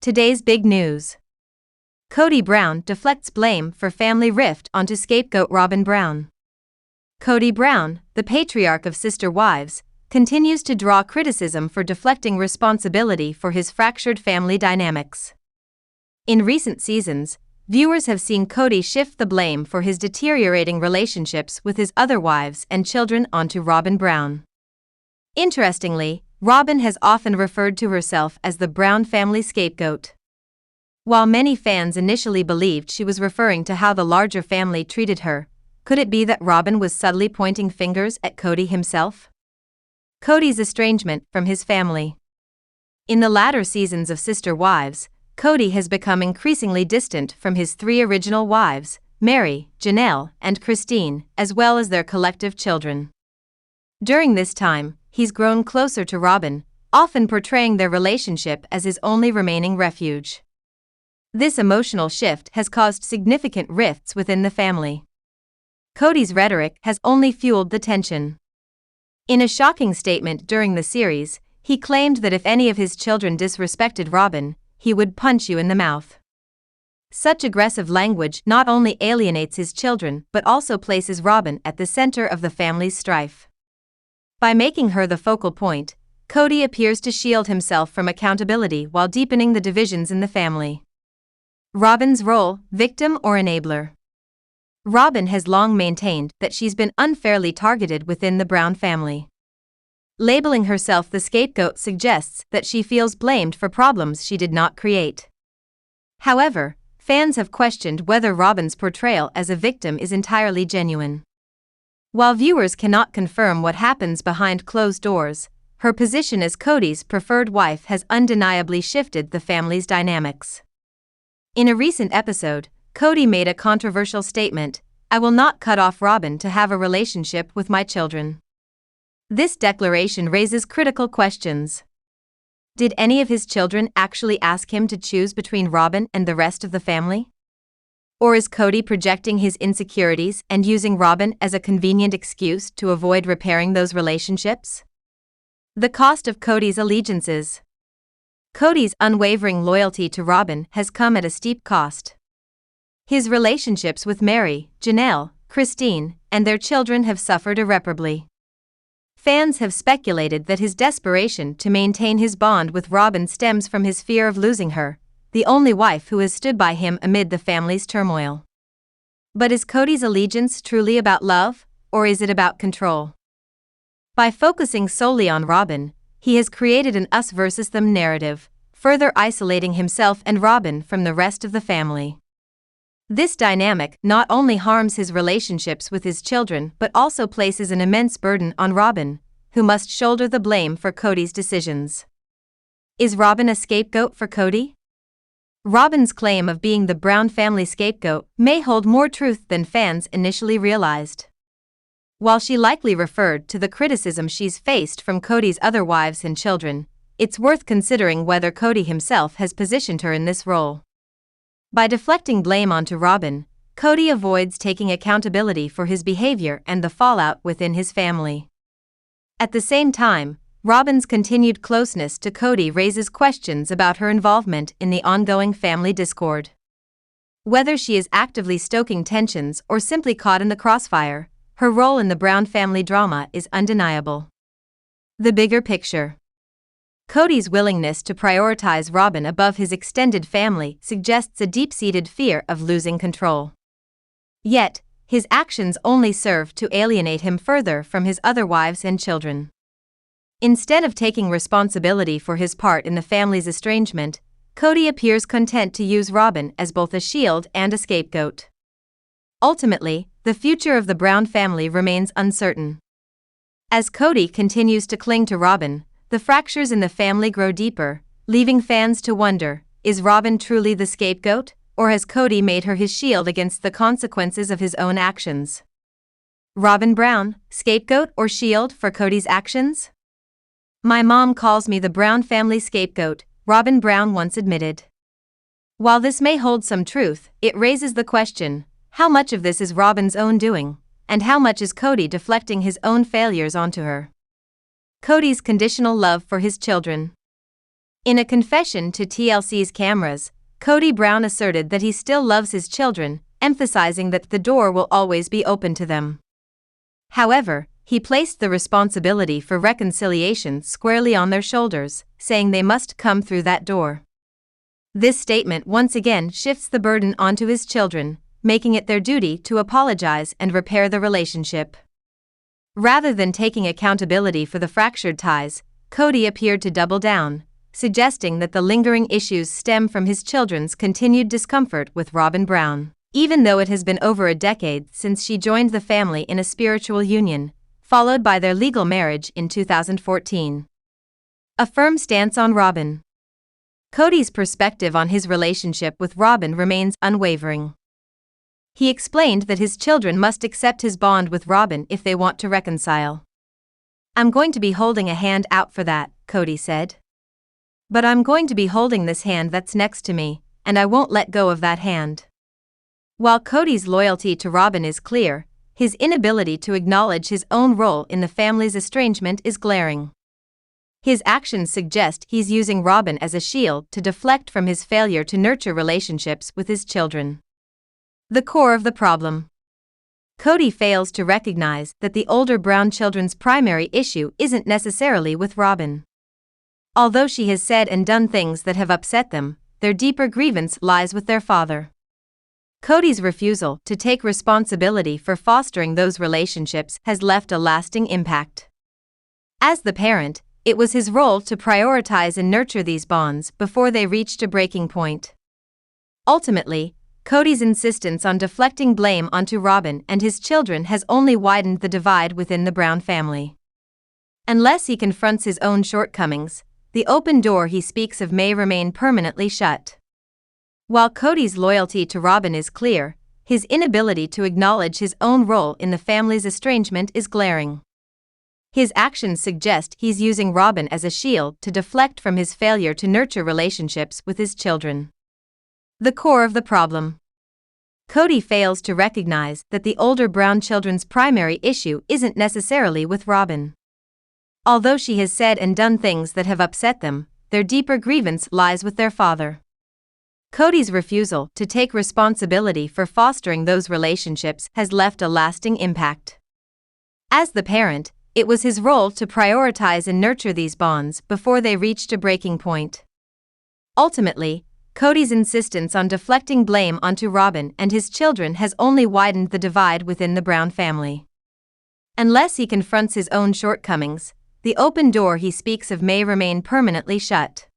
Today's big news. Kody Brown deflects blame for family rift onto scapegoat Robyn Brown. Kody Brown, the patriarch of Sister Wives, continues to draw criticism for deflecting responsibility for his fractured family dynamics. In recent seasons, viewers have seen Kody shift the blame for his deteriorating relationships with his other wives and children onto Robyn Brown. Interestingly, Robyn has often referred to herself as the Brown family scapegoat. While many fans initially believed she was referring to how the larger family treated her, could it be that Robyn was subtly pointing fingers at Kody himself? Kody's estrangement from his family. In the latter seasons of Sister Wives, Kody has become increasingly distant from his three original wives, Mary, Janelle, and Christine, as well as their collective children. During this time, he's grown closer to Robyn, often portraying their relationship as his only remaining refuge. This emotional shift has caused significant rifts within the family. Kody's rhetoric has only fueled the tension. In a shocking statement during the series, he claimed that if any of his children disrespected Robyn, he would punch you in the mouth. Such aggressive language not only alienates his children but also places Robyn at the center of the family's strife. By making her the focal point, Kody appears to shield himself from accountability while deepening the divisions in the family. Robyn's role, victim or enabler? Robyn has long maintained that she's been unfairly targeted within the Brown family. Labeling herself the scapegoat suggests that she feels blamed for problems she did not create. However, fans have questioned whether Robyn's portrayal as a victim is entirely genuine. While viewers cannot confirm what happens behind closed doors, her position as Kody's preferred wife has undeniably shifted the family's dynamics. In a recent episode, Kody made a controversial statement: "I will not cut off Robyn to have a relationship with my children." This declaration raises critical questions. Did any of his children actually ask him to choose between Robyn and the rest of the family? Or is Kody projecting his insecurities and using Robyn as a convenient excuse to avoid repairing those relationships? The cost of Kody's allegiances. Kody's unwavering loyalty to Robyn has come at a steep cost. His relationships with Mary, Janelle, Christine, and their children have suffered irreparably. Fans have speculated that his desperation to maintain his bond with Robyn stems from his fear of losing her, the only wife who has stood by him amid the family's turmoil. But is Kody's allegiance truly about love, or is it about control? By focusing solely on Robyn, he has created an us versus them narrative, further isolating himself and Robyn from the rest of the family. This dynamic not only harms his relationships with his children but also places an immense burden on Robyn, who must shoulder the blame for Kody's decisions. Is Robyn a scapegoat for Kody? Robyn's claim of being the Brown family scapegoat may hold more truth than fans initially realized. While she likely referred to the criticism she's faced from Kody's other wives and children, it's worth considering whether Kody himself has positioned her in this role. By deflecting blame onto Robyn, Kody avoids taking accountability for his behavior and the fallout within his family. At the same time, Robyn's continued closeness to Kody raises questions about her involvement in the ongoing family discord. Whether she is actively stoking tensions or simply caught in the crossfire, her role in the Brown family drama is undeniable. The bigger picture. Kody's willingness to prioritize Robyn above his extended family suggests a deep-seated fear of losing control. Yet, his actions only serve to alienate him further from his other wives and children. Instead of taking responsibility for his part in the family's estrangement, Kody appears content to use Robyn as both a shield and a scapegoat. Ultimately, the future of the Brown family remains uncertain. As Kody continues to cling to Robyn, the fractures in the family grow deeper, leaving fans to wonder, is Robyn truly the scapegoat, or has Kody made her his shield against the consequences of his own actions? Robyn Brown, scapegoat or shield for Kody's actions? "My mom calls me the Brown family scapegoat," Robyn Brown once admitted. While this may hold some truth, it raises the question, how much of this is Robyn's own doing, and how much is Kody deflecting his own failures onto her? Kody's conditional love for his children. In a confession to TLC's cameras, Kody Brown asserted that he still loves his children, emphasizing that the door will always be open to them. However, he placed the responsibility for reconciliation squarely on their shoulders, saying they must come through that door. This statement once again shifts the burden onto his children, making it their duty to apologize and repair the relationship. Rather than taking accountability for the fractured ties, Kody appeared to double down, suggesting that the lingering issues stem from his children's continued discomfort with Robyn Brown, even though it has been over a decade since she joined the family in a spiritual union, followed by their legal marriage in 2014. A firm stance on Robyn. Kody's perspective on his relationship with Robyn remains unwavering. He explained that his children must accept his bond with Robyn if they want to reconcile. "I'm going to be holding a hand out for that," Kody said. "But I'm going to be holding this hand that's next to me, and I won't let go of that hand." While Kody's loyalty to Robyn is clear, his inability to acknowledge his own role in the family's estrangement is glaring. His actions suggest he's using Robyn as a shield to deflect from his failure to nurture relationships with his children. The core of the problem. Kody fails to recognize that the older Brown children's primary issue isn't necessarily with Robyn. Although she has said and done things that have upset them, their deeper grievance lies with their father. Kody's refusal to take responsibility for fostering those relationships has left a lasting impact. As the parent, it was his role to prioritize and nurture these bonds before they reached a breaking point. Ultimately, Kody's insistence on deflecting blame onto Robyn and his children has only widened the divide within the Brown family. Unless he confronts his own shortcomings, the open door he speaks of may remain permanently shut. While Kody's loyalty to Robyn is clear, his inability to acknowledge his own role in the family's estrangement is glaring. His actions suggest he's using Robyn as a shield to deflect from his failure to nurture relationships with his children. The core of the problem. Kody fails to recognize that the older Brown children's primary issue isn't necessarily with Robyn. Although she has said and done things that have upset them, their deeper grievance lies with their father. Kody's refusal to take responsibility for fostering those relationships has left a lasting impact. As the parent, it was his role to prioritize and nurture these bonds before they reached a breaking point. Ultimately, Kody's insistence on deflecting blame onto Robyn and his children has only widened the divide within the Brown family. Unless he confronts his own shortcomings, the open door he speaks of may remain permanently shut.